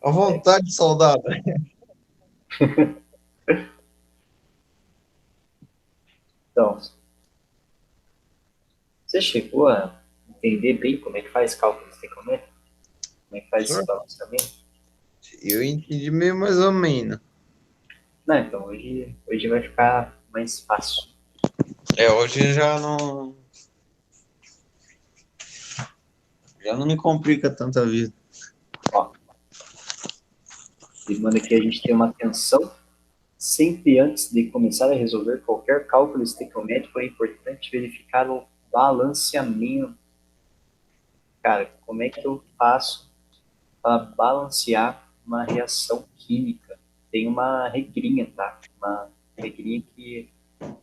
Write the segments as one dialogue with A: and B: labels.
A: À vontade, soldado.
B: Então, você chegou a entender bem como é que faz cálculo estequiométrico? Como é que faz esse
A: Senhor,
B: balanceamento?
A: eu entendi meio mais ou menos.
B: Não, então hoje vai ficar mais fácil.
A: Hoje já não me complica tanta vida.
B: Ó, ele manda aqui a gente ter uma atenção. Sempre antes de começar a resolver qualquer cálculo estequiométrico, é importante verificar o balanceamento. Cara, como é que eu faço para balancear uma reação química? Tem uma regrinha, tá? Uma regrinha que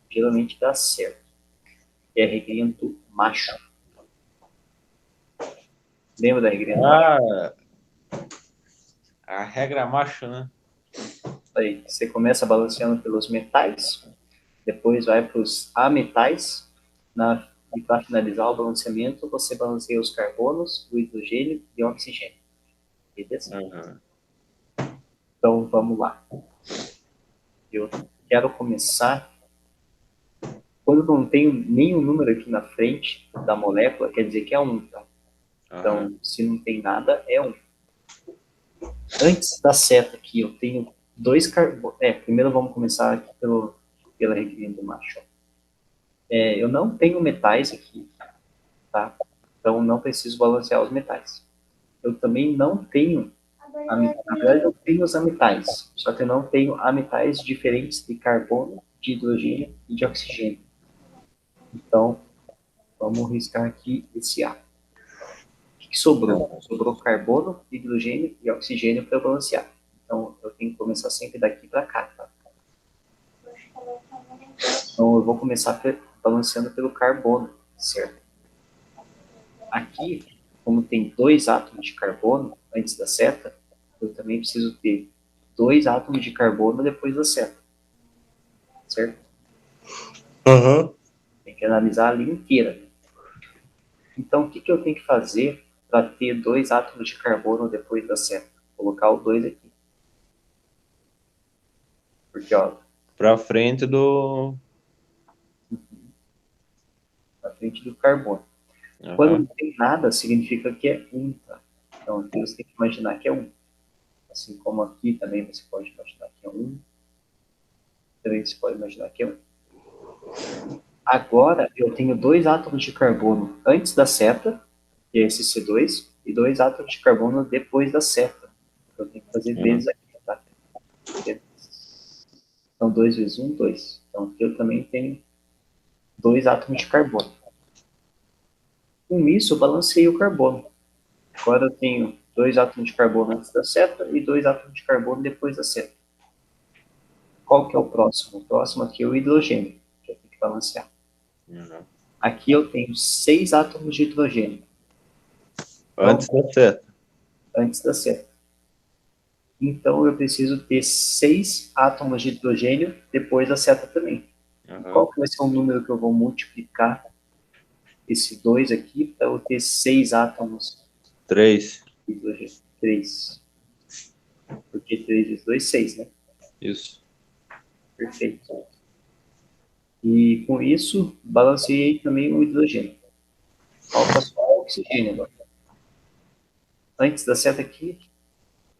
B: geralmente dá certo. É a regrinha do macho. Lembra da regrinha do macho?
A: Ah, a regra macho, né?
B: Aí, você começa balanceando pelos metais, depois vai para os ametais, e para finalizar o balanceamento, você balanceia os carbonos, o hidrogênio e o oxigênio. Beleza?
A: Uhum.
B: Então, vamos lá. Eu quero começar. Quando não tenho nenhum número aqui na frente da molécula, quer dizer que é um. Tá?
A: Uhum.
B: Então, se não tem nada, é um. Antes da seta aqui, eu tenho dois carbonos. Primeiro vamos começar aqui pela regrinha do macho. Eu não tenho metais aqui, tá? Então, não preciso balancear os metais. Eu também não tenho, na verdade, eu tenho os ametais, só que eu não tenho ametais diferentes de carbono, de hidrogênio e de oxigênio. Então, vamos riscar aqui esse A. O que sobrou? Sobrou carbono, hidrogênio e oxigênio para balancear. Então, eu tenho que começar sempre daqui para cá. Tá? Então, eu vou começar balanceando pelo carbono, certo? Aqui, como tem dois átomos de carbono antes da seta, eu também preciso ter dois átomos de carbono depois da seta, certo?
A: Uhum.
B: Tem que analisar a linha inteira. Então, o que, que eu tenho que fazer para ter dois átomos de carbono depois da seta? Colocar o 2 aqui. Porque, ó,
A: Pra frente do.
B: na frente do carbono. Quando
A: Uhum.
B: não tem nada, significa que é um. Tá? Então, aqui você tem que imaginar que é um. Assim como aqui também você pode imaginar que é um. Também você pode imaginar que é um. Agora, eu tenho dois átomos de carbono antes da seta, que é esse C2, e dois átomos de carbono depois da seta. Eu tenho que fazer
A: Uhum.
B: vezes aqui, tá? Então, 2 vezes um, 2. Então, aqui eu também tenho dois átomos de carbono. Com isso, eu balancei o carbono. Agora eu tenho dois átomos de carbono antes da seta e dois átomos de carbono depois da seta. Qual que é o próximo? O próximo aqui é o hidrogênio, que eu tenho que balancear.
A: Uhum.
B: Aqui eu tenho seis átomos de hidrogênio. Então,
A: Antes da seta.
B: antes da seta. Então, eu preciso ter seis átomos de hidrogênio depois da seta também. E
A: Uhum.
B: qual que vai ser o número que eu vou multiplicar esse 2 aqui para eu ter seis átomos
A: 3.
B: de hidrogênio? 3. Porque 3 vezes 2, 6, né?
A: Isso.
B: Perfeito. E com isso, balanceei também o hidrogênio. Falta só o oxigênio agora. Antes da seta aqui,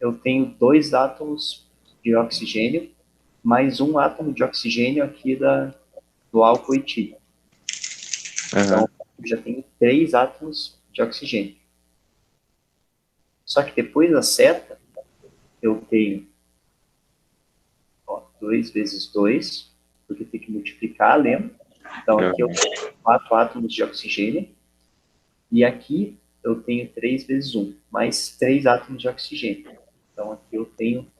B: eu tenho dois átomos de oxigênio, mais um átomo de oxigênio aqui do álcool etílico.
A: Uhum.
B: Então, eu já tenho três átomos de oxigênio. Só que depois da seta, eu tenho 2 vezes 2, porque tem que multiplicar, lembra? Então, aqui eu
A: Uhum.
B: tenho 4 átomos de oxigênio, e aqui eu tenho 3 vezes um, mais 3 átomos de oxigênio. Então, aqui eu tenho,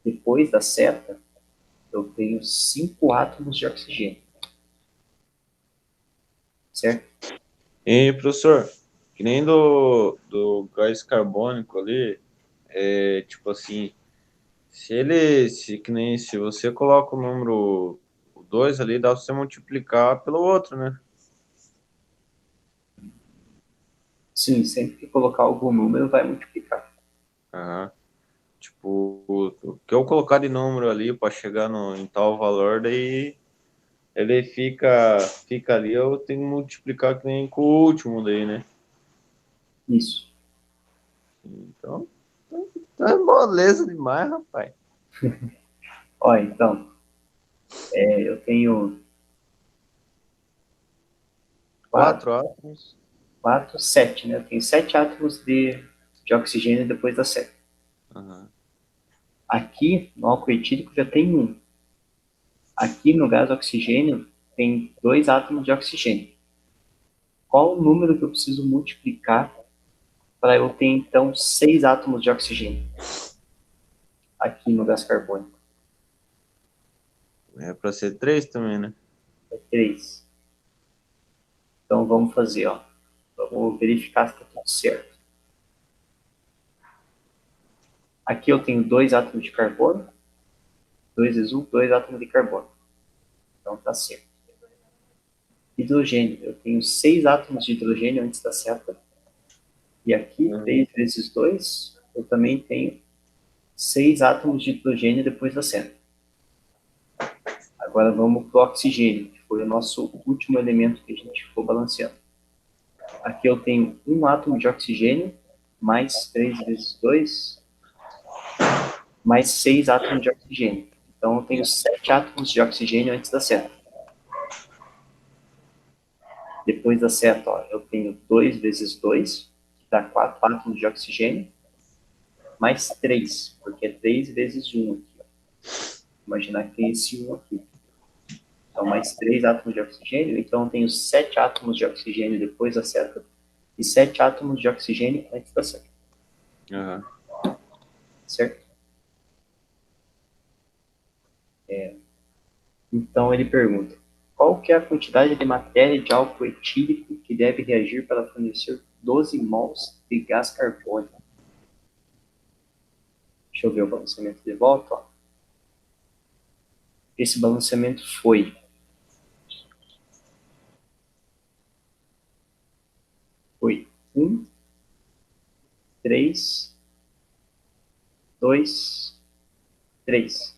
B: depois da seta, eu tenho 5 átomos de oxigênio, certo?
A: E, professor, que nem do gás carbônico ali, tipo assim, que nem se você coloca o número 2 ali, dá pra você multiplicar pelo outro, né?
B: Sim, sempre que colocar algum número, vai multiplicar.
A: Aham. que eu colocar de número ali para chegar em tal valor, daí ele fica ali, eu tenho que multiplicar que nem com o último daí, né?
B: Isso.
A: Então, tá moleza demais, rapaz.
B: Ó, então, eu tenho quatro,
A: 4 átomos.
B: quatro, sete, né? Eu tenho 7 átomos de oxigênio depois da seta.
A: Aham.
B: Aqui, no álcool etílico, já tem um. Aqui, no gás oxigênio, tem 2 átomos de oxigênio. Qual o número que eu preciso multiplicar para eu ter, então, 6 átomos de oxigênio aqui no gás carbônico?
A: É para ser 3 também, né?
B: É 3. Então, vamos fazer, ó. Vamos verificar se está tudo certo. Aqui eu tenho 2 átomos de carbono, 2 vezes 1, 2 átomos de carbono. Então, está certo. Hidrogênio. Eu tenho 6 átomos de hidrogênio antes da seta. E aqui,
A: Uhum.
B: 3 vezes 2, eu também tenho 6 átomos de hidrogênio depois da seta. Agora vamos para o oxigênio, que foi o nosso último elemento que a gente ficou balanceando. Aqui eu tenho 1 átomo de oxigênio, mais 3 vezes 2, mais 6 átomos de oxigênio. Então eu tenho 7 átomos de oxigênio antes da seta. Depois da seta, ó, eu tenho 2 vezes 2, que dá 4 átomos de oxigênio, mais 3, porque é 3 vezes 1 aqui. Ó. Imaginar que tem esse 1 aqui. Então, mais 3 átomos de oxigênio. Então, eu tenho 7 átomos de oxigênio depois da seta e 7 átomos de oxigênio antes da seta.
A: Uhum.
B: Certo? Então, ele pergunta, qual que é a quantidade de matéria de álcool etílico que deve reagir para fornecer 12 mols de gás carbônico? Deixa eu ver o balanceamento de volta. Ó. Esse balanceamento foi 1, 3, 2, 3.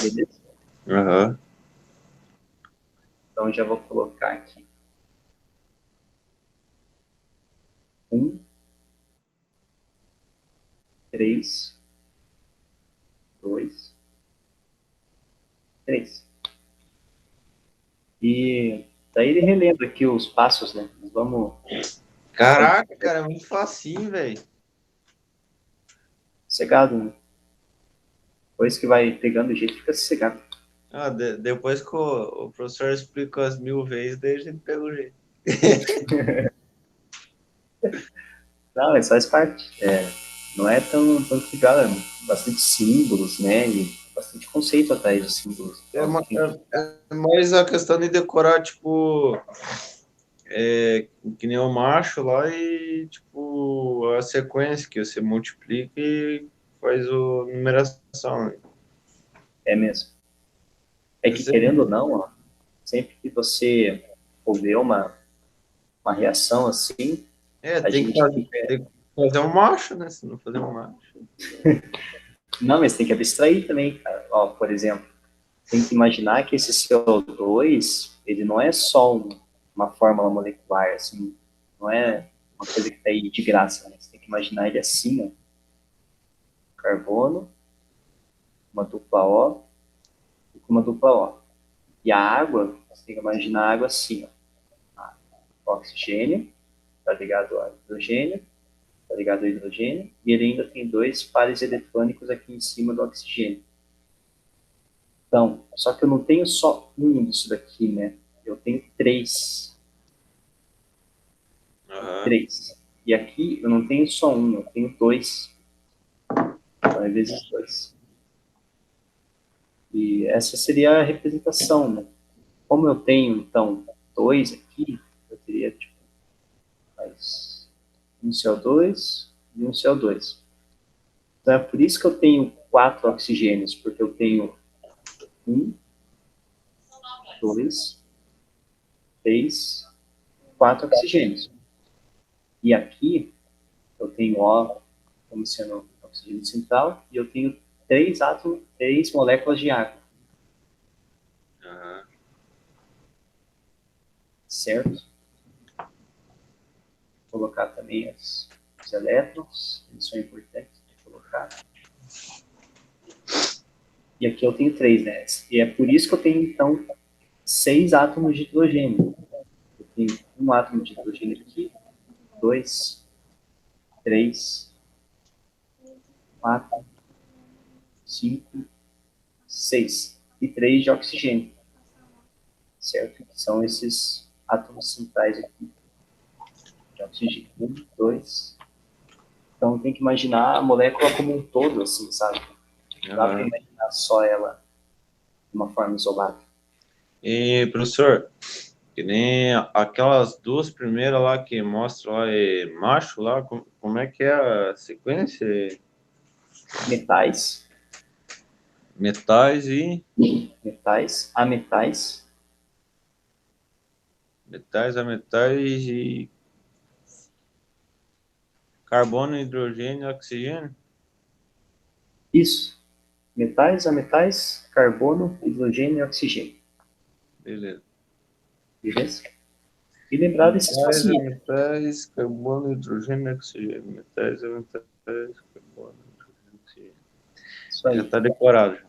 B: Beleza?
A: Uhum.
B: Então, já vou colocar aqui 1, 3, 2, 3. E daí ele relendo aqui os passos, né? Vamos fazer
A: Caraca, cara, é muito facinho, velho.
B: sossegado, né? Depois que vai pegando o jeito, fica sossegado.
A: Ah, depois que o professor explicou as 1000 vezes, daí a gente pega o jeito.
B: Não, mas faz parte. Não é tão complicado, é bastante símbolos, né? E bastante conceito atrás dos símbolos.
A: É,
B: Então,
A: é mais a questão de decorar, tipo, que nem o macho lá e, tipo, a sequência que você multiplica e faz a numeração, né?
B: é mesmo. É que querendo ou não, ó, sempre que você for ver uma reação assim, a
A: Tem que
B: gente
A: fazer,
B: fica.
A: tem que fazer um macho, né? Se não fazer um macho.
B: Não, mas tem que abstrair também, cara. Ó, por exemplo, tem que imaginar que esse CO2, ele não é só uma fórmula molecular, assim, não é uma coisa que está aí de graça, né? Você tem que imaginar ele assim, ó, carbono, uma dupla O e com uma dupla O. E a água, você tem que imaginar a água assim, ó, o oxigênio, está ligado ao hidrogênio, está ligado ao hidrogênio, e ele ainda tem 2 pares eletrônicos aqui em cima do oxigênio. Então, só que eu não tenho só um disso daqui, né? Eu tenho 3.
A: Aham.
B: 3. E aqui eu não tenho só um, eu tenho 2. Então é vezes 2. E essa seria a representação, né? Como eu tenho, então, 2 aqui, eu teria, tipo, mais um CO2 e um CO2. Então é por isso que eu tenho 4 oxigênios, porque eu tenho 1, 2, 3, 4 oxigênios. E aqui eu tenho O como sendo oxigênio central e eu tenho três moléculas de água,
A: Aham.
B: certo? Vou colocar também os elétrons, eles são importantes de colocar. E aqui eu tenho 3, né? E é por isso que eu tenho, então, 6 átomos de hidrogênio. Eu tenho um átomo de hidrogênio aqui, 2, 3, 4, 5, 6. E 3 de oxigênio, certo? Que são esses átomos centrais aqui de oxigênio. 1, 2. Então tem que imaginar a molécula como um todo, assim, sabe? Não dá para
A: Aham.
B: imaginar só ela de uma forma isolada.
A: E, professor, que nem aquelas duas primeiras lá que mostram lá, macho lá, como é que é a sequência?
B: Metais,
A: Metais e
B: ametais,
A: metais, ametais e carbono, hidrogênio, oxigênio.
B: isso. Metais, ametais, carbono, hidrogênio e oxigênio.
A: Beleza.
B: Beleza? E lembrar desses
A: Metais,
B: pacientes.
A: ametais, carbono, hidrogênio, oxigênio. Metais, ametais, carbono, hidrogênio, oxigênio.
B: Isso
A: Já
B: aí.
A: está decorado. Já.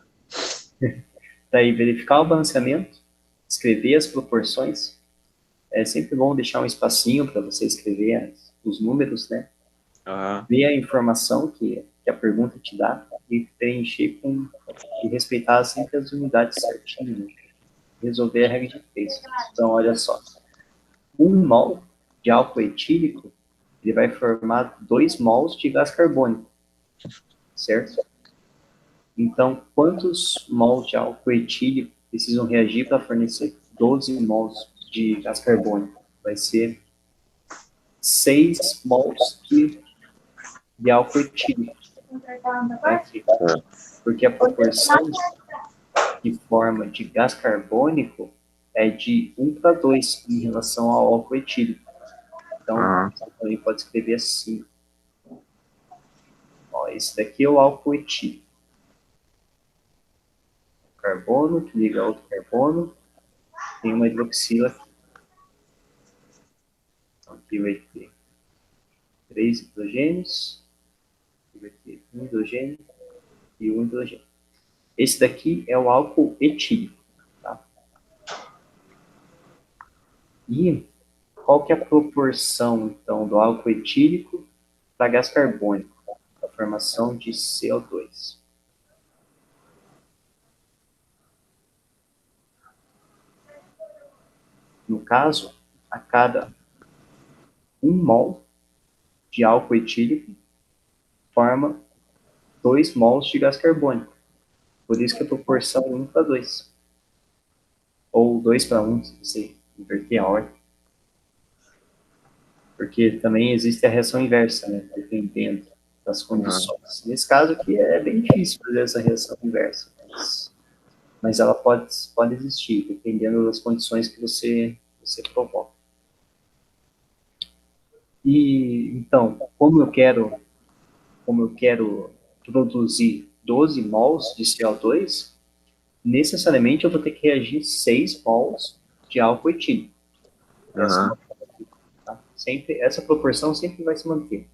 B: Daí, verificar o balanceamento, escrever as proporções. É sempre bom deixar um espacinho para você escrever os números, né?
A: Aham.
B: Ver a informação que a pergunta te dá e preencher e respeitar sempre as unidades certinho. Né? Resolver a regra de 3. Então, olha só. 1 mol de álcool etílico, ele vai formar 2 mols de gás carbônico, certo? Então, quantos mols de álcool etílico precisam reagir para fornecer 12 mols de gás carbônico? Vai ser 6 mols de álcool etílico. Aqui. Porque a proporção de forma de gás carbônico é de 1:2 em relação ao álcool etílico. Então,
A: Aham.
B: você também pode escrever assim. Ó, esse daqui é o álcool etílico. Carbono, que liga a outro carbono, tem uma hidroxila aqui. Então, aqui vai ter 3 hidrogênios, aqui vai ter um hidrogênio e um hidrogênio. Esse daqui é o álcool etílico. Tá? E qual que é a proporção, então, do álcool etílico para gás carbônico? A formação de CO2. No caso, a cada 1 mol de álcool etílico forma 2 mols de gás carbônico. Por isso que a proporção é 1:2. Ou 2:1, se você inverter a ordem. Porque também existe a reação inversa, né? Dependendo das condições. Nesse caso aqui é bem difícil fazer essa reação inversa, mas ela pode existir, dependendo das condições que você provoca. E, então, como eu quero produzir 12 mols de CO2, necessariamente eu vou ter que reagir 6 mols de álcool etílico.
A: Aham.
B: Tá? Sempre, essa proporção sempre vai se manter.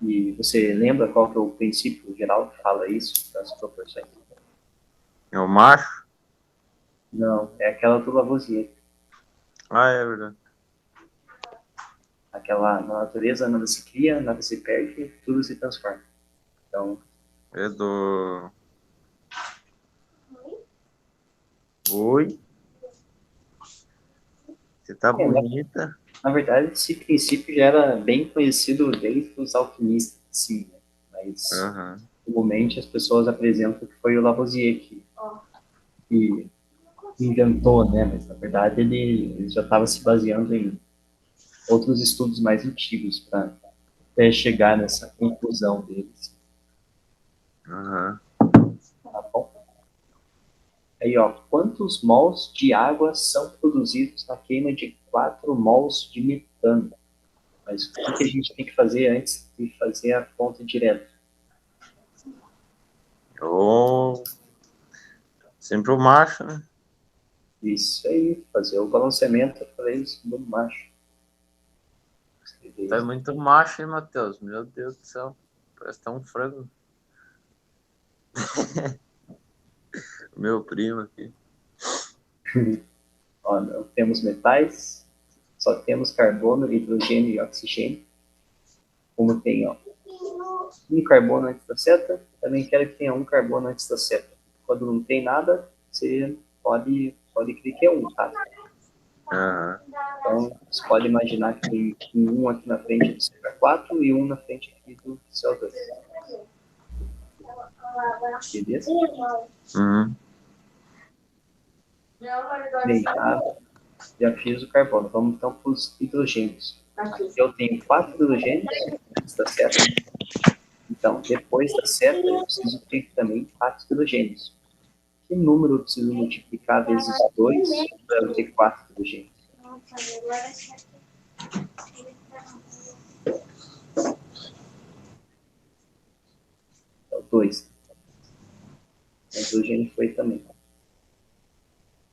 B: E você lembra qual que é o princípio geral que fala isso, das proporções?
A: É o macho?
B: Não, é aquela do Lavoisier.
A: Ah, é verdade.
B: Aquela, na natureza, nada se cria, nada se perde, tudo se transforma. Então,
A: É do. Oi, você tá
B: na,
A: bonita.
B: na verdade, esse princípio já era bem conhecido desde os alquimistas, sim, né? Mas,
A: Aham.
B: comumente, as pessoas apresentam que foi o Lavoisier que inventou, né? Mas, na verdade, ele já estava se baseando em outros estudos mais antigos para até chegar nessa conclusão deles.
A: Aham.
B: Tá bom? Aí, ó, quantos mols de água são produzidos na queima de 4 mols de metano? Mas o que a gente tem que fazer antes de fazer a conta direta?
A: Ou sempre o macho, né?
B: Isso aí, fazer o balanceamento para eles do macho.
A: Tá muito macho, hein, Matheus? Meu Deus do céu. Parece que tá um frango. Meu primo aqui.
B: Ó, não temos metais, só temos carbono, hidrogênio e oxigênio. Como tem, ó, um carbono antes da seta, também quero que tenha um carbono antes da seta. Quando não tem nada, você pode crer que é um, tá?
A: Aham.
B: Então, você pode imaginar que tem um aqui na frente do CH4 e um na frente aqui do CO2. Beleza?
A: Uhum.
B: Bem, já fiz o carbono. Vamos então para os hidrogênios. Aqui eu tenho 4 hidrogênios antes da seta. Então, depois da seta, eu preciso ter também 4 hidrogênios. Que número eu preciso multiplicar vezes 2 para eu ter 4 hidrogênios? Então, 2. O hidrogênio foi também.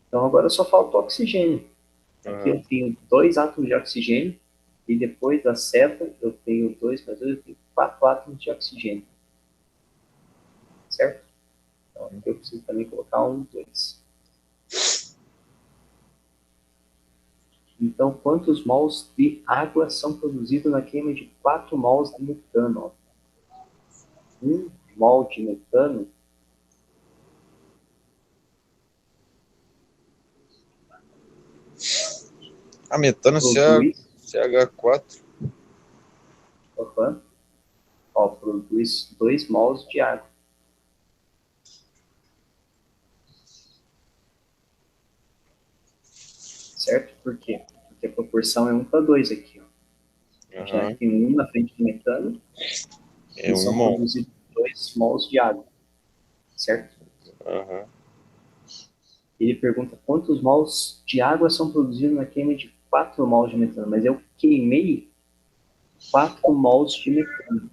B: Então, agora só falta o oxigênio. Aqui eu tenho 2 átomos de oxigênio e depois da seta eu tenho 2 mais 2, eu tenho 4 átomos de oxigênio. Certo? Então, aqui eu preciso também colocar 2. Então, quantos mols de água são produzidos na queima de 4 mols de metano? 1 mol de metano
A: A metano
B: produz,
A: CH4.
B: opa, ó, produz 2 mols de água. Certo? Por quê? Porque a proporção é 1 para 2 aqui. Ó. Já tem 1 na frente do metano
A: É
B: e são
A: mol.
B: produzidos 2 mols de água. Certo?
A: Uhum.
B: Ele pergunta quantos mols de água são produzidos na queima de 4 mols de metano. Mas eu queimei 4 mols de metano.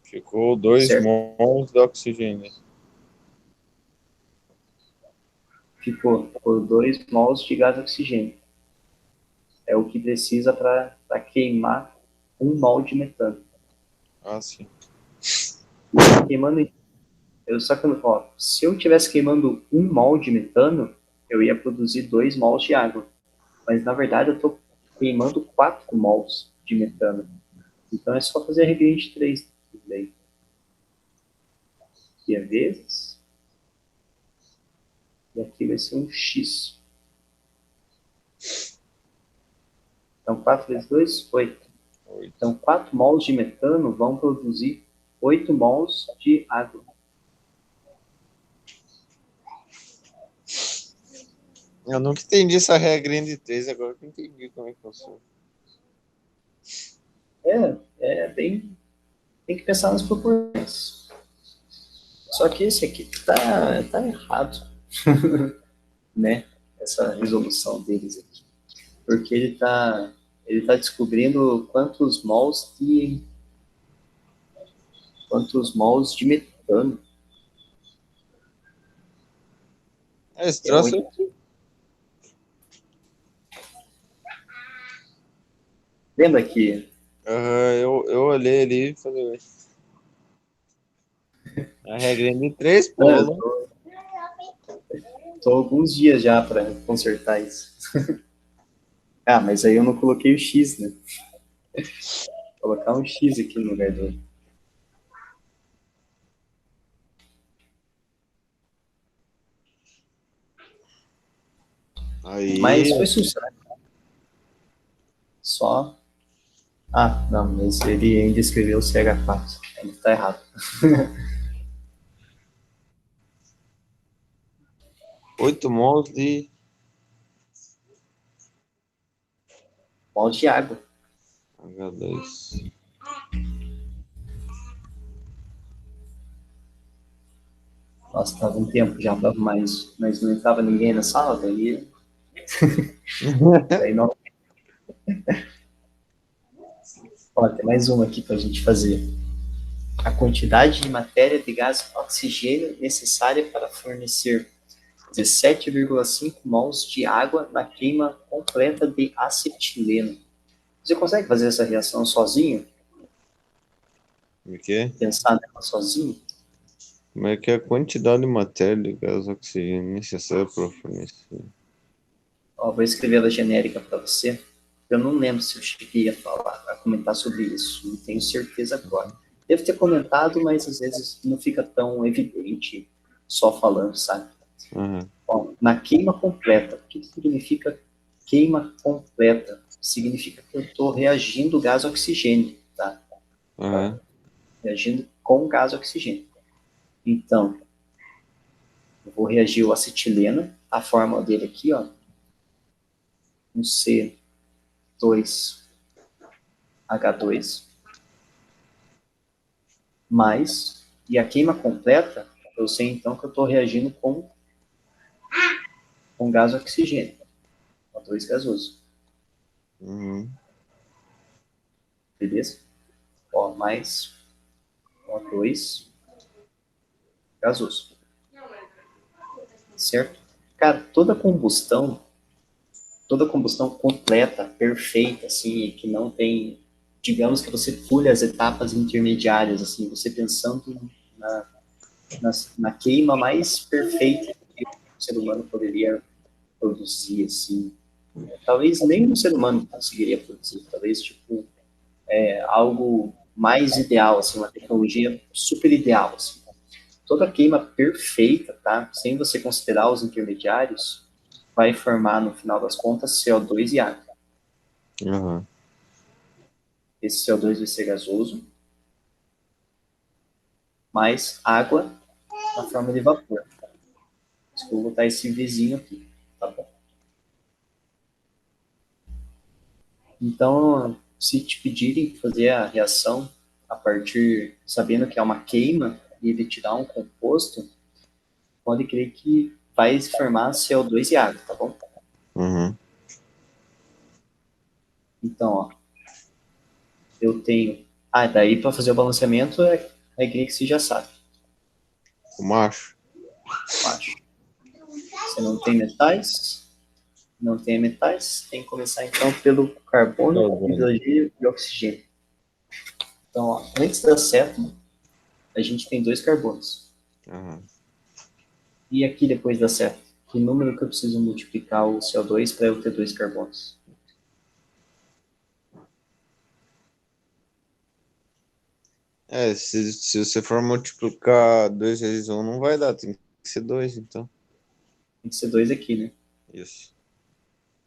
A: Ficou 2
B: Certo?
A: mols de oxigênio.
B: Ficou por 2 mols de gás oxigênio. É o que precisa para queimar 1 mol de metano.
A: Ah, sim.
B: Queimando, ó, se eu estivesse queimando 1 mol de metano, eu ia produzir 2 mols de água. Mas na verdade eu estou queimando 4 mols de metano. Então é só fazer a regra de 3 daí. Aqui é vezes. E aqui vai ser um x. Então 4 vezes 2, 8. Então 4 mols de metano vão produzir 8 mols de água.
A: Eu nunca entendi essa regrinha de 3, agora que eu entendi como é que funciona.
B: É bem. Tem que pensar nas proporções. Só que esse aqui tá errado, né? Essa resolução deles aqui. Porque ele tá descobrindo quantos mols de metano.
A: Esse
B: É
A: troço
B: 8. Lembra que
A: eu olhei ali e falei, a regrinha de 3,
B: eu
A: pô.
B: tô alguns dias já para consertar isso. Ah, mas aí eu não coloquei o X, né? Vou colocar um X aqui no lugar do.
A: Aí,
B: Mas foi sucesso. Só. Ah, não, mas ele ainda escreveu CH4. Ainda tá errado.
A: 8 mols de
B: Mol de água.
A: H2.
B: Nossa, tava um tempo já pra arrumar isso. Mas não estava ninguém na sala, daí. Daí não. Ó, tem mais uma aqui pra gente fazer. a quantidade de matéria de gás oxigênio necessária para fornecer 17,5 mols de água na queima completa de acetileno. Você consegue fazer essa reação sozinho?
A: O quê?
B: Pensar nela sozinho?
A: Como é que é a quantidade de matéria de gás oxigênio necessária para fornecer?
B: Ó, vou escrever ela genérica para você. Eu não lembro se eu cheguei a falar, a comentar sobre isso. Não tenho certeza agora. Devo ter comentado, mas às vezes não fica tão evidente só falando, sabe?
A: Aham.
B: Ó, na queima completa. O que significa queima completa? Significa que eu estou reagindo gás oxigênio, tá?
A: Aham.
B: Reagindo com gás oxigênio. Então, eu vou reagir o acetileno, a fórmula dele aqui, ó, um C2H2, mais, e a queima completa, eu sei então que eu estou reagindo com gás oxigênio, O2 gasoso,
A: Uhum.
B: beleza? Ó, mais O2 gasoso, certo? Cara, toda combustão completa, perfeita, assim, que não tem, digamos que você pule as etapas intermediárias, assim, você pensando na, na queima mais perfeita que o ser humano poderia produzir, assim. Talvez nem o ser humano conseguiria produzir, talvez, tipo, algo mais ideal, assim, uma tecnologia super ideal, assim. Toda queima perfeita, tá? Sem você considerar os intermediários, vai formar, no final das contas, CO2 e água.
A: Aham.
B: Esse CO2 vai ser gasoso, mais água na forma de vapor. Vou botar esse vizinho aqui, tá bom? Então, se te pedirem fazer a reação a partir, sabendo que é uma queima, e ele te dá um composto, pode crer que vai se formar CO2 e água, tá bom?
A: Uhum.
B: Então, ó, eu tenho. Ah, daí para fazer o balanceamento é que você já sabe,
A: O macho.
B: eu acho. Você não tem metais, não tem metais, tem que começar então pelo carbono,
A: Carbono.
B: hidrogênio e oxigênio. Então, ó, antes da seta, a gente tem dois carbonos.
A: Aham.
B: E aqui depois da seta? Que número que eu preciso multiplicar o CO2 para eu ter dois carbonos?
A: É, se você for multiplicar 2 vezes um, não vai dar, tem que ser 2, então.
B: Tem que ser dois aqui, né?
A: Isso.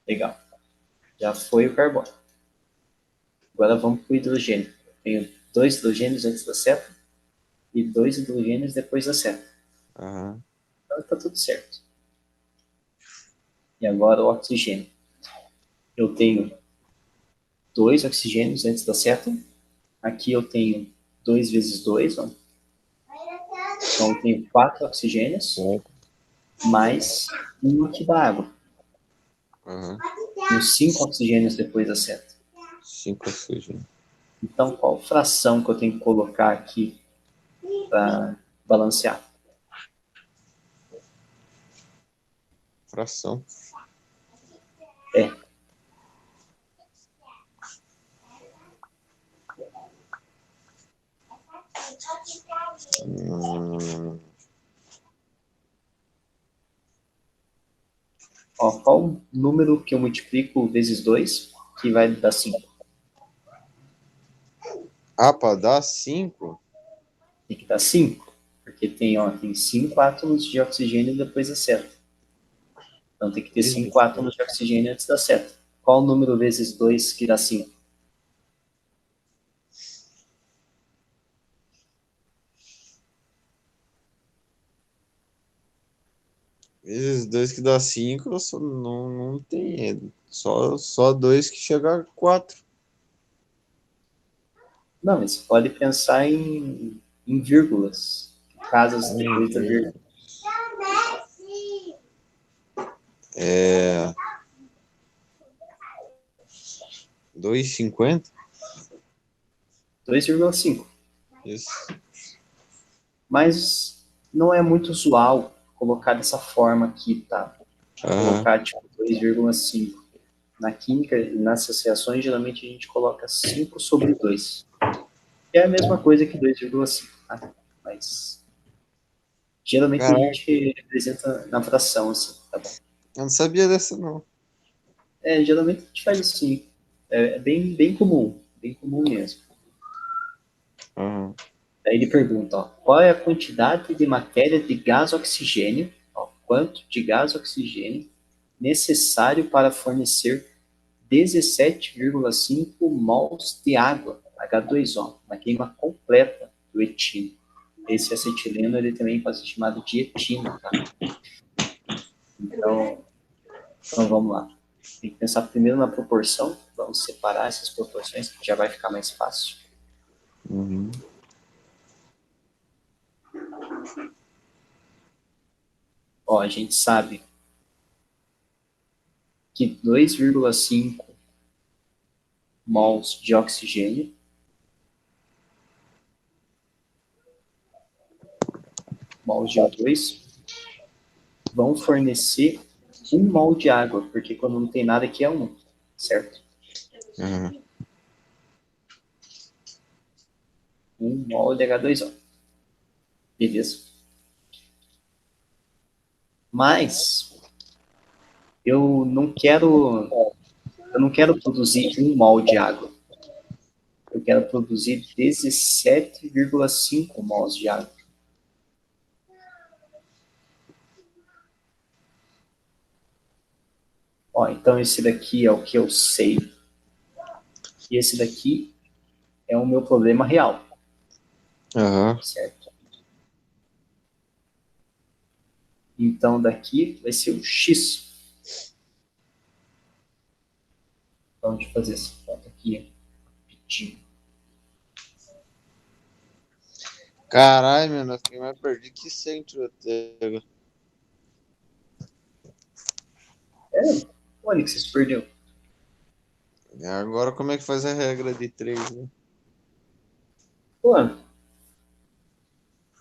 B: Legal. Já foi o carbono. Agora vamos para o hidrogênio. Eu tenho dois hidrogênios antes da seta e dois hidrogênios depois da seta.
A: Aham.
B: Então está tudo certo. E agora o oxigênio. Eu tenho dois oxigênios antes da seta. Aqui eu tenho 2 vezes 2, ó. Então eu tenho 4 oxigênios,
A: Certo.
B: mais um aqui da água.
A: Aham.
B: Tenho 5 oxigênios depois da seta.
A: 5 oxigênio.
B: Então, qual fração que eu tenho que colocar aqui para balancear?
A: Fração.
B: É,
A: Hum,
B: ó, qual o número que eu multiplico vezes 2 que vai dar 5?
A: para dar 5?
B: Tem que dar 5, porque tem 5 átomos de oxigênio depois da seta. Então tem que ter 5 átomos de oxigênio antes da seta. Qual o número vezes 2 que dá 5?
A: Vezes 2 que dá 5, não tem. Só 2 que chega a 4.
B: Não, mas você pode pensar em vírgulas, casas depois da vírgula.
A: É 2,50?
B: 2,5.
A: Isso.
B: Mas não é muito usual colocar dessa forma aqui, tá? Colocar tipo 2,5. Na química, nas associações, geralmente a gente coloca 5 sobre 2. Que é a mesma coisa que 2,5, tá? Mas geralmente a
A: Caraca,
B: gente representa na fração, assim, tá bom?
A: eu não sabia dessa, não.
B: Geralmente a gente faz assim. É bem comum mesmo.
A: Aham.
B: Aí ele pergunta, ó, qual é a quantidade de matéria de gás oxigênio, ó, quanto de gás oxigênio necessário para fornecer 17,5 mols de água, H2O, na queima completa do etilo. Esse acetileno ele também pode ser chamado de etino, tá? Então vamos lá. Tem que pensar primeiro na proporção, vamos separar essas proporções que já vai ficar mais fácil.
A: Uhum.
B: Ó, a gente sabe que 2,5 mols de oxigênio mols de O2 vão fornecer 1 mol de água, porque quando não tem nada aqui é 1, certo?
A: Uhum.
B: 1 mol de H2O. Beleza? Mas eu não quero produzir 1 mol de água. Eu quero produzir 17,5 mols de água. Ó, então esse daqui é o que eu sei. E esse daqui é o meu problema real.
A: Aham.
B: Certo? Então daqui vai ser o X. Então deixa eu fazer essa conta aqui rapidinho.
A: Caralho, mano, eu fiquei mais perdido que centro até.
B: Olha que você se perdeu.
A: Agora como é que faz a regra de 3, né?
B: Pô, a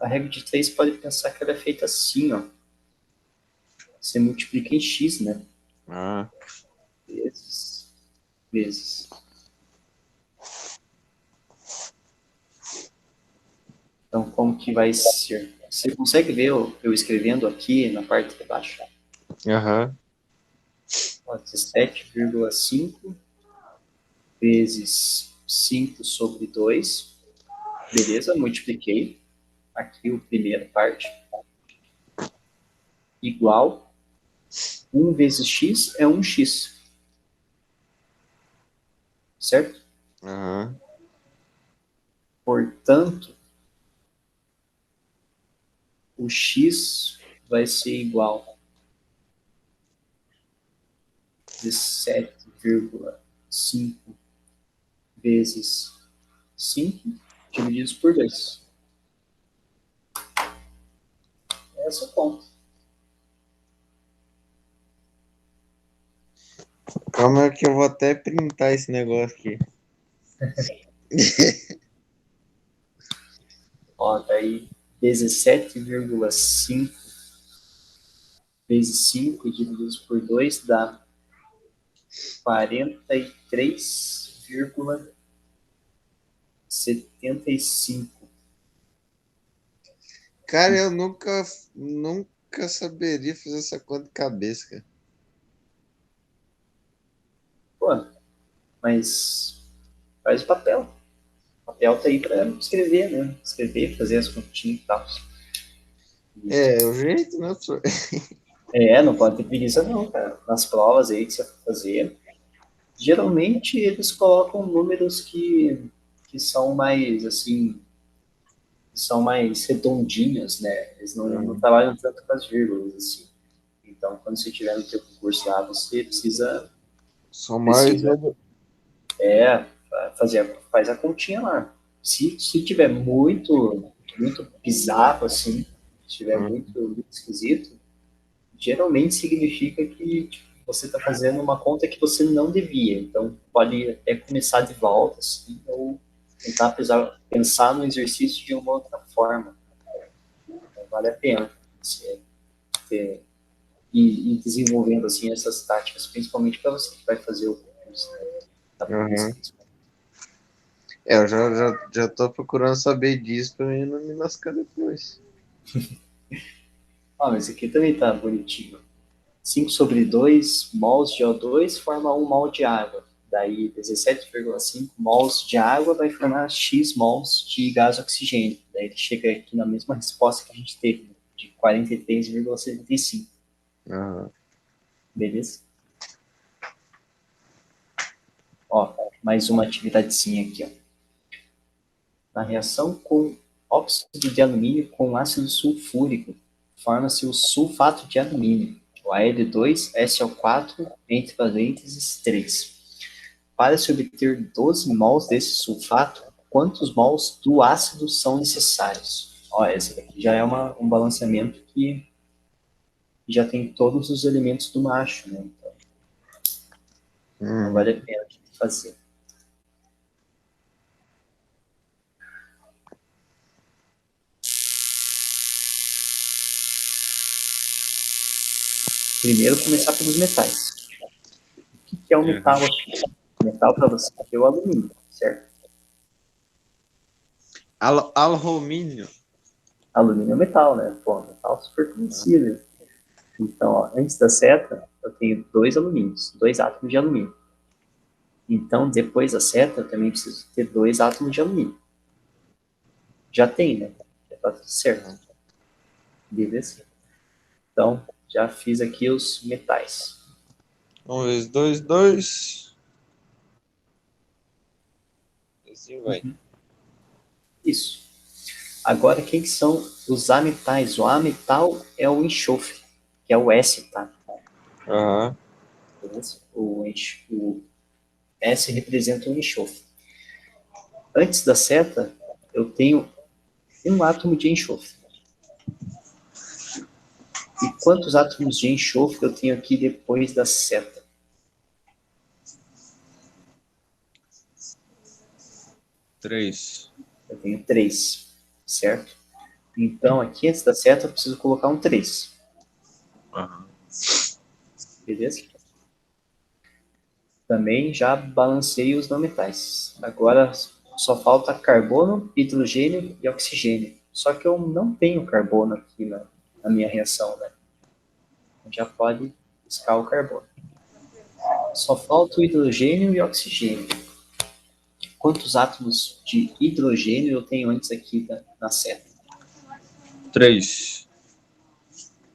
B: regra de 3 pode pensar que ela é feita assim, ó. Você multiplica em x, né?
A: Ah,
B: Vezes. Então, como que vai ser? Você consegue ver eu escrevendo aqui na parte de baixo?
A: aham.
B: 17,5 vezes 5 sobre 2. Beleza, multipliquei. Aqui o primeira parte. Igual 1 vezes x é 1x. Certo?
A: Aham.
B: Portanto, o x vai ser igual a 17,5 vezes 5 divididos por 2. Essa é a conta.
A: Calma aí que eu vou até printar esse negócio aqui.
B: Ó, daí 17,5 vezes 5 divididos por 2 dá 43,75.
A: Cara, eu nunca saberia fazer essa conta de cabeça, cara.
B: Pô, mas faz o papel. O papel tá aí para escrever, né? Escrever, fazer as continhas e tal.
A: É, o jeito, né, professor?
B: Não pode ter preguiça não, cara. Nas provas aí que você for fazer, geralmente eles colocam números que são mais, assim, são mais redondinhos, né? Eles não trabalham tanto com as vírgulas, assim. Então, quando você tiver no teu concurso lá, você
A: Só mais.
B: precisa faz a continha lá. Se tiver muito bizarro, assim, se tiver muito esquisito, geralmente significa que tipo, você está fazendo uma conta que você não devia. Então, pode até começar de volta, assim, ou tentar pensar no exercício de uma outra forma. Então, vale a pena você ir desenvolvendo assim, essas táticas, principalmente para você que vai fazer o concurso, né, da polícia.
A: Uhum. Eu já tô procurando saber disso pra mim não me lascar depois.
B: Ah, mas aqui também tá bonitinho. 5/2 mols de O2 forma 1 mol de água. Daí 17,5 mols de água vai formar X mols de gás oxigênio. Daí ele chega aqui na mesma resposta que a gente teve, né, de 43,75.
A: Uhum.
B: Beleza? Ó, mais uma atividadezinha aqui, ó. Na reação com óxido de alumínio com ácido sulfúrico, forma-se o sulfato de alumínio, o Al2SO4, entre parênteses 3. Para se obter 12 mols desse sulfato, quantos mols do ácido são necessários? Ó, esse daqui já é um balanceamento que já tem todos os elementos do macho, né? Então vale a pena a gente fazer. Primeiro começar pelos metais. O que é o metal aqui? O metal para você é o alumínio, certo?
A: Alumínio.
B: Alumínio é metal, né? Pô, metal super conhecido. Então, ó, antes da seta, eu tenho 2 alumínios, 2 átomos de alumínio. Então, depois da seta, eu também preciso ter 2 átomos de alumínio. Já tem, né? Já tá tudo certo. Beleza? Então, já fiz aqui os metais.
A: Vamos ver, 2, 2. Assim vai.
B: Isso. Agora, quem são os ametais? O ametal é o enxofre, que é o S, tá?
A: Aham.
B: Beleza? O S representa o enxofre. Antes da seta, eu tenho um átomo de enxofre. E quantos átomos de enxofre eu tenho aqui depois da seta?
A: 3.
B: Eu tenho 3, certo? Então, aqui antes da seta, eu preciso colocar um 3.
A: Aham.
B: Beleza? Também já balancei os não metais. Agora só falta carbono, hidrogênio e oxigênio. Só que eu não tenho carbono aqui na minha reação, né? Já pode riscar o carbono. Só falta o hidrogênio e o oxigênio. Quantos átomos de hidrogênio eu tenho antes aqui na seta?
A: 3.
B: 3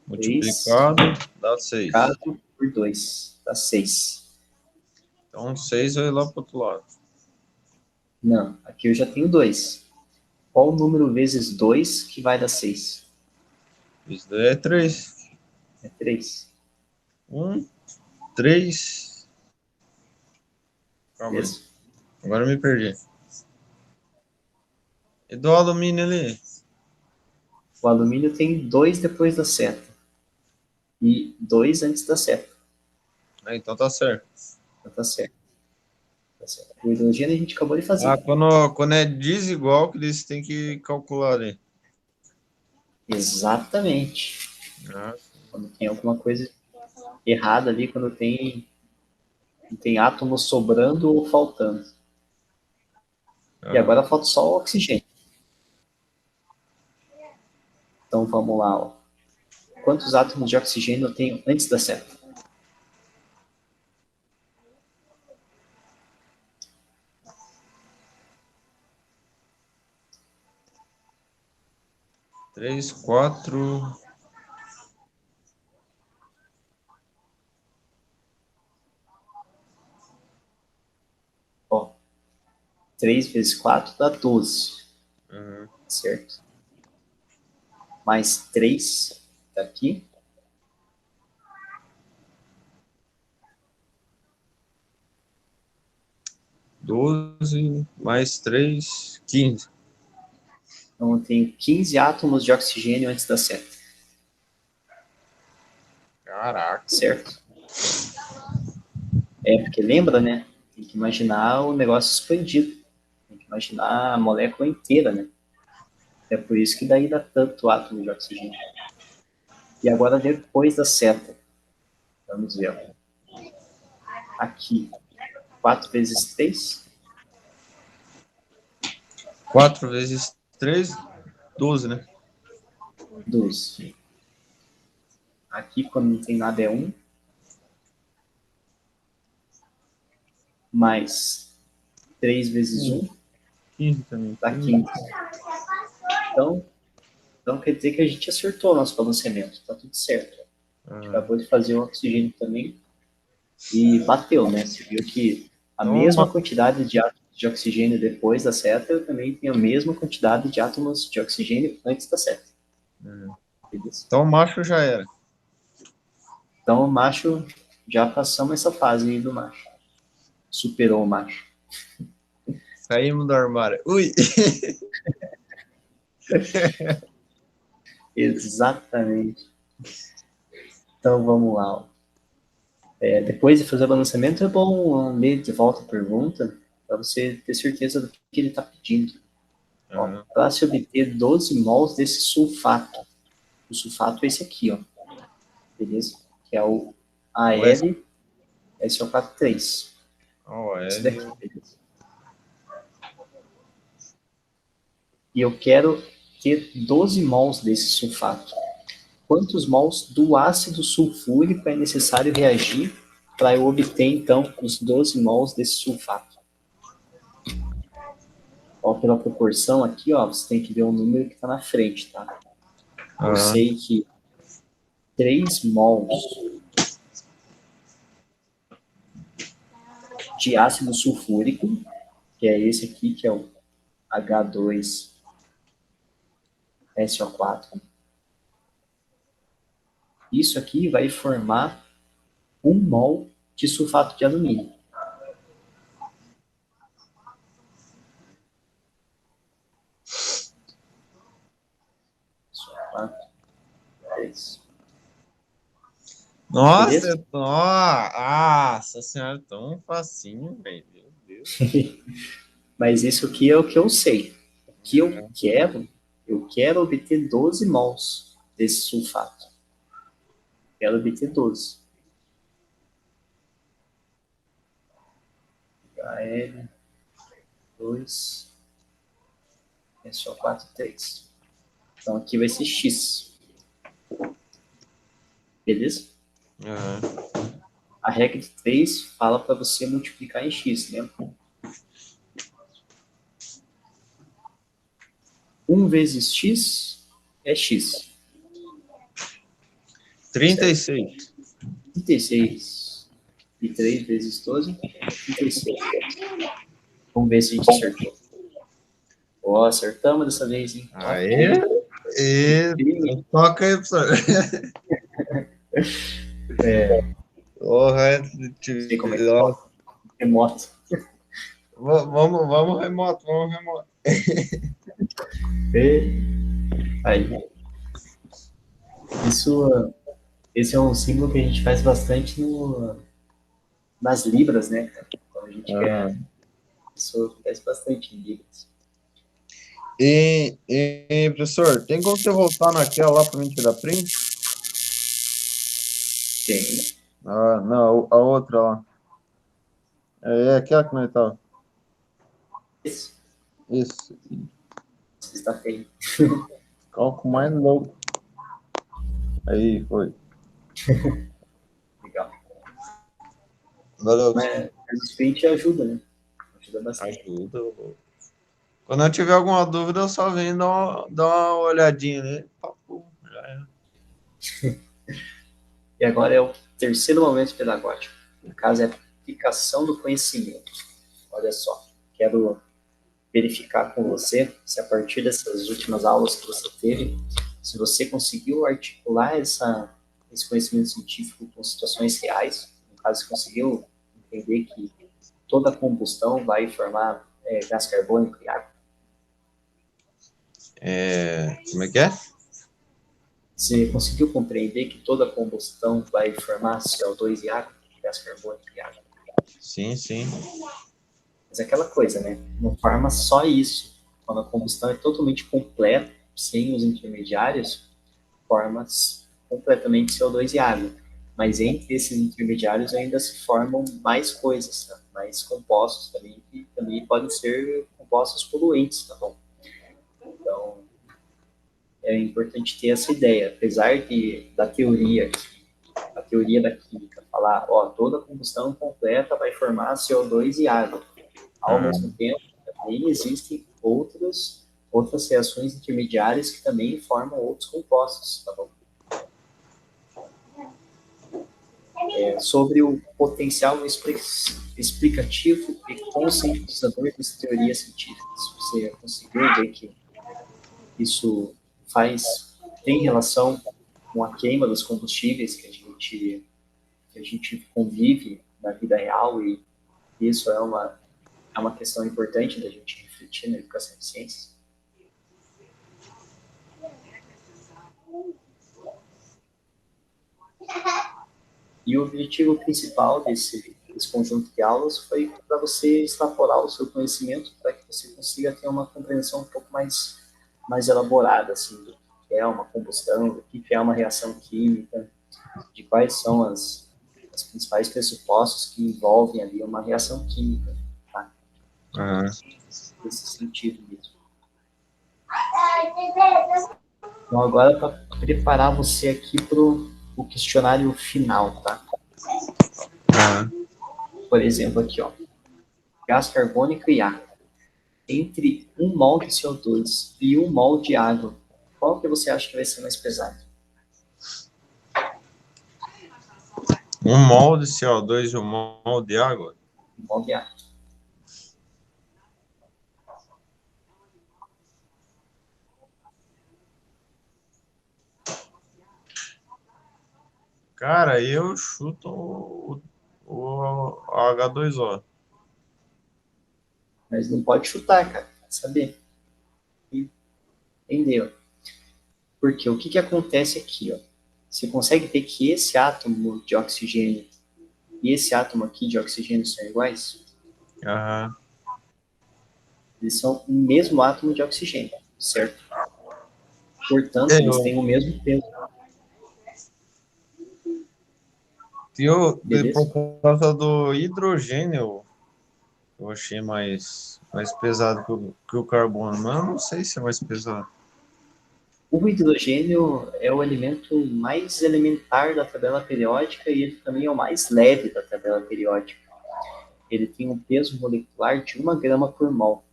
A: Multiplicado dá 6.
B: multiplicado por 2 dá 6.
A: Então 6 vai lá pro outro lado.
B: Não, aqui eu já tenho 2. Qual o número vezes 2 que vai dar 6?
A: Isso daí é 3.
B: É 3.
A: 1, 3. Calma aí.
B: Beleza?
A: Agora eu me perdi. E do alumínio ali?
B: O alumínio tem 2 depois da seta e 2 antes da seta.
A: Ah, então tá certo.
B: Então tá certo. Tá certo. O hidrogênio a gente acabou de
A: Ah,
B: fazer.
A: quando é desigual que eles têm que calcular ali.
B: Exatamente.
A: Ah,
B: Quando tem alguma coisa errada ali, quando tem átomos sobrando ou faltando. E
A: aham.
B: agora falta só o oxigênio. Então vamos lá. Ó. Quantos átomos de oxigênio eu tenho antes da seta?
A: 3, 4.
B: Ó, 3 vezes 4 dá 12,
A: Uhum.
B: certo? Mais 3 daqui.
A: 12 mais 3, 15.
B: Então eu tenho 15 átomos de oxigênio antes da seta,
A: Caraca.
B: certo? É, porque lembra, né? Tem que imaginar o negócio expandido. Tem que imaginar a molécula inteira, né? É por isso que daí dá tanto átomo de oxigênio. E agora, depois da seta, vamos ver. Aqui, 4 vezes 3.
A: 4 vezes 3, 12, né?
B: 12. Aqui, quando não tem nada, é 1. Mais 3 vezes 1.
A: 15 também.
B: Dá 15. Então, quer dizer que a gente acertou o nosso balanceamento. Tá tudo certo. A gente acabou de fazer o oxigênio também. E bateu, né? Você viu que a mesma quantidade de átomos de oxigênio depois da seta também tem a mesma quantidade de átomos de oxigênio antes da seta.
A: Então o macho já era.
B: Então o macho, já passamos essa fase aí do macho. Superou o macho.
A: Saímos do armário. Ui!
B: Exatamente. Então vamos lá. Depois de fazer o balanceamento, é bom ler de volta a pergunta para você ter certeza do que ele está pedindo. Para se obter 12 mols desse sulfato. O sulfato é esse aqui, ó. Beleza? Que é o AlSO43. Esse daqui, beleza? E eu quero ter 12 mols desse sulfato. Quantos mols do ácido sulfúrico é necessário reagir para eu obter, então, os 12 mols desse sulfato? Ó, pela proporção aqui, ó, você tem que ver o número que está na frente, tá? Eu sei que 3 mols de ácido sulfúrico, que é esse aqui, que é o H2SO4. Isso aqui vai formar 1 mol de sulfato de alumínio.
A: Nossa senhora, tão facinho, velho. Meu Deus.
B: Mas isso aqui é o que eu sei. O que eu quero obter 12 mols desse sulfato. Quero obter 12. HL2 SO4, 3. Então aqui vai ser X. Beleza? A regra de 3 fala para você multiplicar em X, lembra? 1 vezes X é X.
A: 36.
B: 36. E 3 vezes 12, 36. Vamos ver se a gente acertou. Ó, acertamos dessa vez, hein?
A: Aê! Toca aí, professor.
B: Não sei como é que toca. Remoto.
A: Vamos remoto.
B: Aí. Esse é um símbolo que a gente faz bastante nas libras, né? Então a gente quer. Isso acontece bastante em libras.
A: E, professor, tem como você voltar naquela lá para mim tirar print?
B: Tem.
A: Não, a outra lá. É aquela que não estava.
B: Isso.
A: Isso.
B: Está feio.
A: Cálculo mais louco. Aí, foi.
B: Legal.
A: Valeu.
B: Mas o sprint ajuda, né? Ajuda bastante.
A: Ajuda. Quando eu tiver alguma dúvida, eu só venho dar uma olhadinha, né? Já é.
B: E agora é o terceiro momento pedagógico. No caso, é a aplicação do conhecimento. Olha só, quero verificar com você se a partir dessas últimas aulas que você teve, se você conseguiu articular esse conhecimento científico com situações reais. No caso, se conseguiu entender que toda combustão vai formar gás carbônico e água.
A: Como é que é?
B: Você conseguiu compreender que toda combustão vai formar CO2 e água, gás carbônico e água?
A: Sim.
B: Mas é aquela coisa, né? Não forma só isso. Quando a combustão é totalmente completa, sem os intermediários, forma completamente CO2 e água. Mas entre esses intermediários ainda se formam mais coisas, tá? Mais compostos também, que também podem ser compostos poluentes, tá bom? Então, é importante ter essa ideia. Apesar da teoria, a teoria da química, falar, ó, toda combustão completa vai formar CO2 e água. Ao mesmo tempo, também existem outras reações intermediárias que também formam outros compostos, tá bom? Sobre o potencial explicativo e conscientizador das teorias científicas. Você conseguiu ver que isso tem relação com a queima dos combustíveis que a gente convive na vida real, e isso é uma questão importante da gente refletir na educação de ciências. E o objetivo principal desse conjunto de aulas foi para você extrapolar o seu conhecimento, para que você consiga ter uma compreensão um pouco mais elaborada, assim, do que é uma combustão, do que é uma reação química, de quais são as principais pressupostos que envolvem ali uma reação química, tá? Nesse sentido mesmo. Então, agora, para preparar você aqui para o questionário final, tá? Por exemplo, aqui, ó. Gás carbônico e ar. Entre 1 mol de CO2 e 1 mol de água, qual que você acha que vai ser mais pesado?
A: 1 mol de CO2 e 1 mol de água?
B: 1 mol de água.
A: Cara, eu chuto o H2O.
B: Mas não pode chutar, cara. Tem que saber. Entendeu? Porque o que acontece aqui, ó? Você consegue ver que esse átomo de oxigênio e esse átomo aqui de oxigênio são iguais? Eles são o mesmo átomo de oxigênio, certo? Portanto, eles têm o mesmo peso.
A: Por causa do hidrogênio, eu achei mais pesado que o carbono, mas eu não sei se é mais pesado.
B: O hidrogênio é o elemento mais elementar da tabela periódica e ele também é o mais leve da tabela periódica. Ele tem um peso molecular de 1 grama por mol.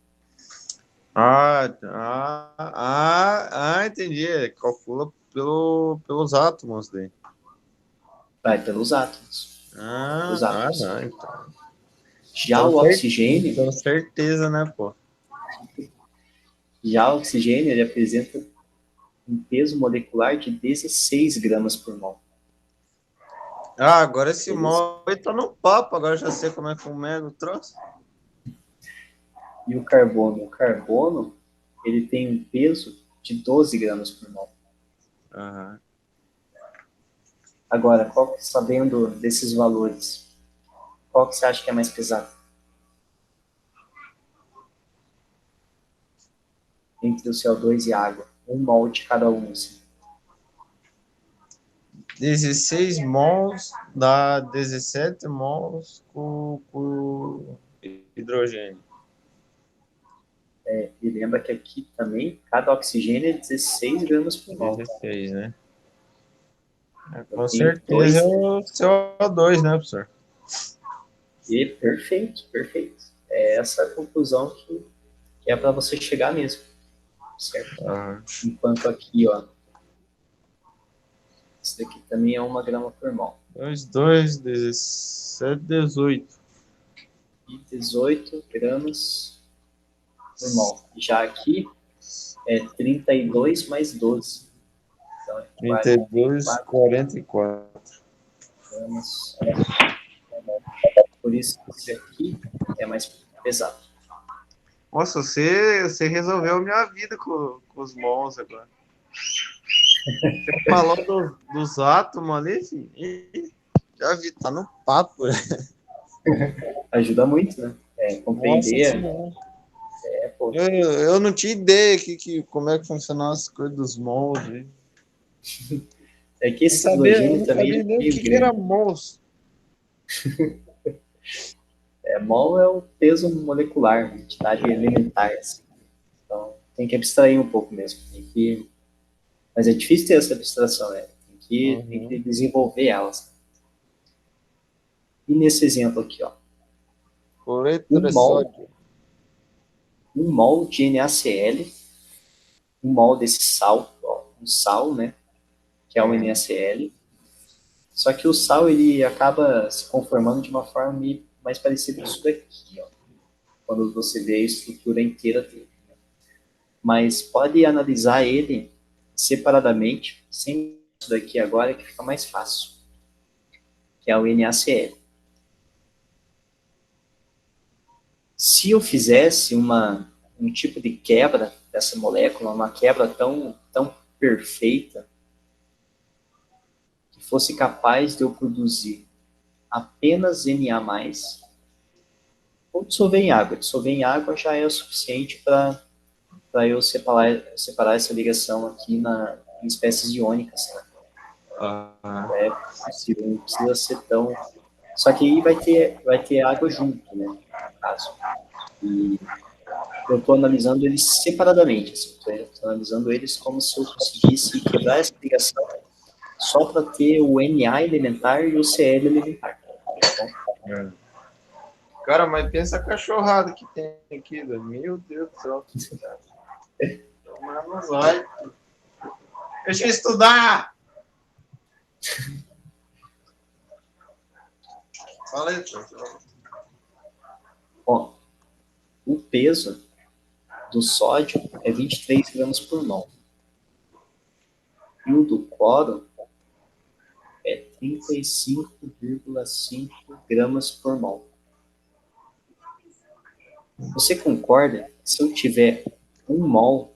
A: Entendi. Calcula pelos átomos daí.
B: Vai pelos átomos.
A: Então.
B: Já o oxigênio...
A: Com certeza, né, pô?
B: Já o oxigênio, ele apresenta um peso molecular de 16 gramas por mol.
A: Agora esse mol tá no papo, agora já sei como é o troço.
B: E o carbono? O carbono, ele tem um peso de 12 gramas por mol. Agora, sabendo desses valores, qual que você acha que é mais pesado? Entre o CO2 e a água. 1 mol de cada um, assim.
A: 16 mols dá 17 mols com hidrogênio.
B: E lembra que aqui também, cada oxigênio é 16 gramas por mol.
A: 16, né? Com certeza é o CO2, né, professor?
B: E perfeito. É essa a conclusão que é para você chegar mesmo. Certo? Enquanto aqui, ó, esse daqui também é 1 grama por mol.
A: 2, 17, 18.
B: E 18 gramas por mol. Já aqui é 32 mais 12. Então, é
A: 32, 44
B: gramas. Por isso, esse aqui é mais pesado.
A: Nossa, você resolveu a minha vida com os mols agora. Você falou dos átomos ali, filho, já vi, tá no papo.
B: Ajuda muito, né?
A: Nossa
B: compreender.
A: senhora.
B: Pô,
A: Eu não tinha ideia como é que funcionava as coisas dos moldes.
B: é que esse
A: Eu
B: hidrogênio
A: não
B: também
A: sabia
B: ele é
A: nem o
B: meio
A: que era
B: grande.
A: mols.
B: Mol é o peso molecular, entidade elementar. Assim. Então, tem que abstrair um pouco mesmo. Mas é difícil ter essa abstração, né? Tem que desenvolver elas. E nesse exemplo aqui, ó,
A: Cloreto
B: um
A: de
B: mol,
A: sódio.
B: um mol de NaCl, um mol desse sal, ó, um sal, né? Que é o NaCl. Só que o sal ele acaba se conformando de uma forma mais parecida com isso daqui, ó, quando você vê a estrutura inteira dele. Mas pode analisar ele separadamente, sem isso daqui agora, que fica mais fácil, que é o NaCl. Se eu fizesse um tipo de quebra dessa molécula, uma quebra tão perfeita, que fosse capaz de eu produzir apenas Na+, ou dissolver em água. Dissolver em água já é o suficiente para eu separar essa ligação aqui em espécies iônicas. Né? É possível, não precisa ser tão... Só que aí vai ter água junto, né? No caso. E eu estou analisando eles separadamente. Estou analisando eles como se eu conseguisse quebrar essa ligação só para ter o Na elementar e o Cl elementar. Tá bom?
A: Cara, mas pensa a cachorrada que tem aqui, velho. Meu Deus do céu. Mas não vai. Deixa eu estudar! Fala aí, tio.
B: Ó, o peso do sódio é 23 gramas por mol. E o do cloro é 35,5 gramas por mol. Você concorda que se eu tiver 1 mol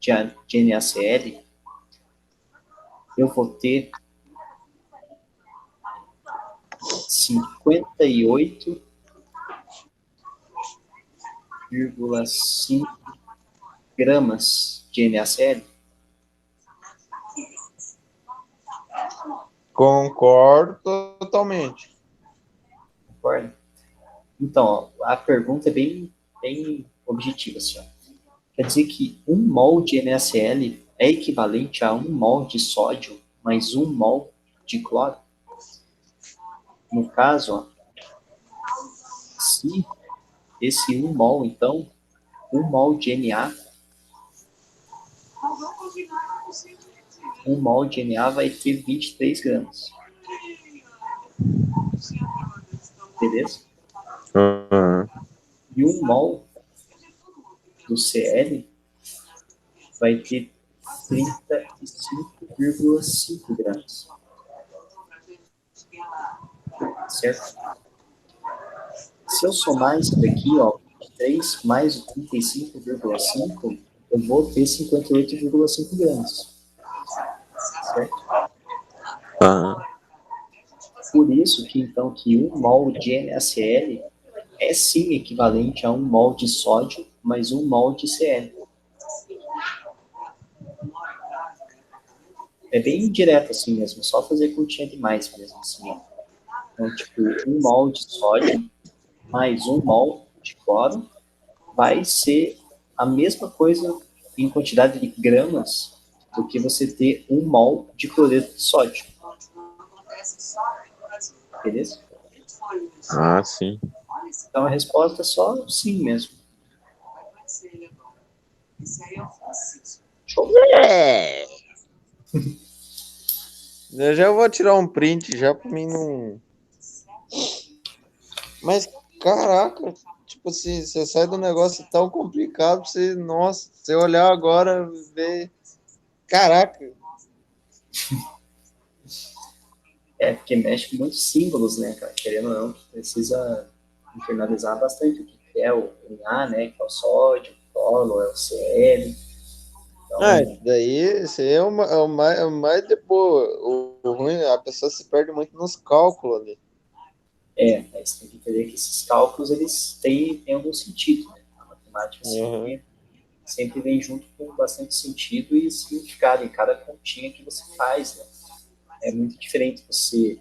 B: de NaCl, eu vou ter 58,5 gramas de NaCl?
A: Concordo totalmente.
B: Concorda? Então, ó, a pergunta é bem objetiva. Assim, ó. Quer dizer que 1 mol de NaCl é equivalente a 1 mol de sódio mais 1 mol de cloro? No caso, ó, se esse 1 mol, então, 1 mol de Na, 1 mol de Na vai ter 23 gramas. Beleza? E 1 mol do Cl vai ter 35,5 gramas. Certo? Se eu somar isso daqui, ó, 23 mais o 35,5, eu vou ter 58,5 gramas. Certo? Por isso que, então, que 1 mol de NaCl é sim equivalente a 1 mol de sódio mais 1 mol de Cl. É bem direto assim mesmo, só fazer continha de mais mesmo assim. Então, tipo, 1 mol de sódio mais 1 mol de cloro vai ser a mesma coisa em quantidade de gramas do que você ter 1 mol de cloreto de sódio. Beleza?
A: Ah, sim.
B: Então a resposta é só sim mesmo. Show.
A: É. Eu já vou tirar um print já pra mim não. Mas, caraca, tipo assim, você sai de um negócio tão complicado pra você, nossa, você olhar agora, ver. Caraca.
B: É, porque mexe com muitos símbolos, né, cara? Querendo ou não, precisa internalizar bastante o que é o Na, né, que é o sódio, o cloro, é o Cl.
A: Ah,
B: Então,
A: isso aí é o mais de boa. O ruim, a pessoa se perde muito nos cálculos ali.
B: Aí você tem que entender que esses cálculos, eles têm algum sentido, né? A matemática sempre vem junto com bastante sentido e significado em cada continha que você faz, né? É muito diferente você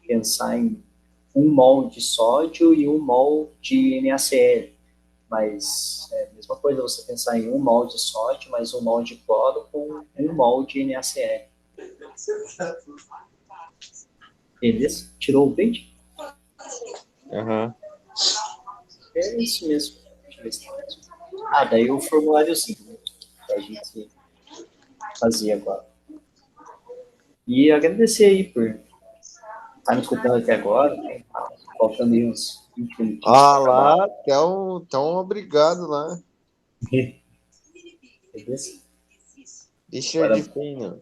B: pensar em 1 mol de sódio e 1 mol de NaCl, mas é a mesma coisa você pensar em 1 mol de sódio mais 1 mol de cloro com 1 mol de NaCl. Beleza? Tirou o print?
A: Aham.
B: É isso mesmo. Deixa eu ver se tem mais um. Daí o formuláriozinho, né, que a gente fazia agora. E agradecer aí por estar me escutando até agora, né? Faltando aí uns 20 minutinhos para acabar.
C: Lá, tão obrigado lá.
B: Beleza?
C: Richard
B: Agora
C: Feynman.